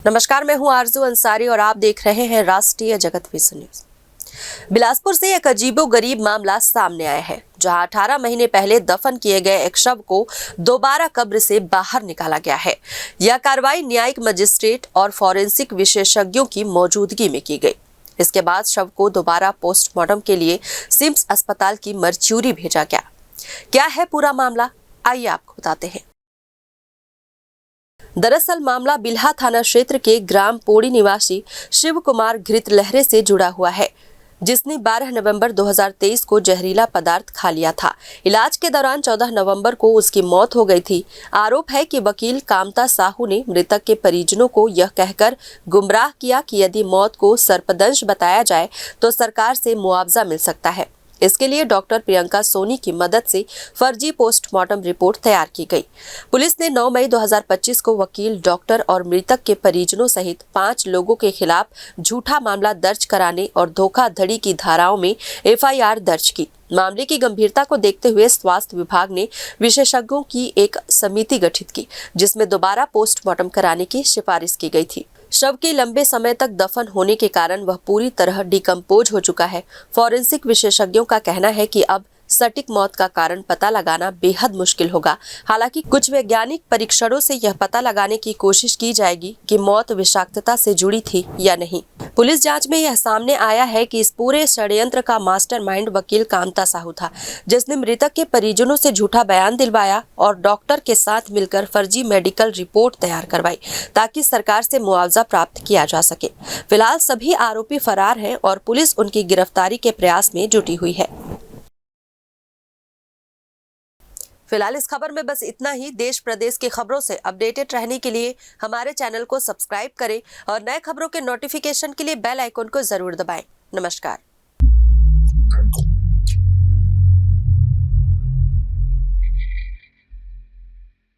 नमस्कार, मैं हूं आरजू अंसारी और आप देख रहे हैं राष्ट्रीय जगत विश्व न्यूज। बिलासपुर से एक अजीबोगरीब मामला सामने आया है, जहां 18 महीने पहले दफन किए गए एक शव को दोबारा कब्र से बाहर निकाला गया है। यह कार्रवाई न्यायिक मजिस्ट्रेट और फॉरेंसिक विशेषज्ञों की मौजूदगी में की गई। इसके बाद शव को दोबारा पोस्टमार्टम के लिए सिम्स अस्पताल की मरचूरी भेजा गया। क्या है पूरा मामला, आइए आपको बताते हैं। दरअसल मामला बिल्हा थाना क्षेत्र के ग्राम पोड़ी निवासी शिव कुमार घृत लहरे से जुड़ा हुआ है, जिसने 12 नवंबर 2023 को जहरीला पदार्थ खा लिया था। इलाज के दौरान 14 नवंबर को उसकी मौत हो गई थी। आरोप है कि वकील कामता साहू ने मृतक के परिजनों को यह कहकर गुमराह किया कि यदि मौत को सर्पदंश बताया जाए तो सरकार से मुआवजा मिल सकता है। इसके लिए डॉक्टर प्रियंका सोनी की मदद से फर्जी पोस्टमार्टम रिपोर्ट तैयार की गई। पुलिस ने 9 मई 2025 को वकील, डॉक्टर और मृतक के परिजनों सहित 5 लोगों के खिलाफ झूठा मामला दर्ज कराने और धोखाधड़ी की धाराओं में FIR दर्ज की। मामले की गंभीरता को देखते हुए स्वास्थ्य विभाग ने विशेषज्ञों की एक समिति गठित की, जिसमें दोबारा पोस्टमार्टम कराने की सिफारिश की गई थी। शव के लंबे समय तक दफन होने के कारण वह पूरी तरह डिकम्पोज हो चुका है। फॉरेंसिक विशेषज्ञों का कहना है कि अब सटीक मौत का कारण पता लगाना बेहद मुश्किल होगा। हालांकि कुछ वैज्ञानिक परीक्षणों से यह पता लगाने की कोशिश की जाएगी कि मौत विषाक्तता से जुड़ी थी या नहीं। पुलिस जांच में यह सामने आया है कि इस पूरे षड्यंत्र का मास्टरमाइंड वकील कामता साहू था, जिसने मृतक के परिजनों से झूठा बयान दिलवाया और डॉक्टर के साथ मिलकर फर्जी मेडिकल रिपोर्ट तैयार करवाई, ताकि सरकार से मुआवजा प्राप्त किया जा सके। फिलहाल सभी आरोपी फरार हैं और पुलिस उनकी गिरफ्तारी के प्रयास में जुटी हुई है। फिलहाल इस खबर में बस इतना ही। देश प्रदेश की खबरों से अपडेटेड रहने के लिए हमारे चैनल को सब्सक्राइब करें और नए खबरों के नोटिफिकेशन के लिए बेल आइकन को जरूर दबाएं। नमस्कार।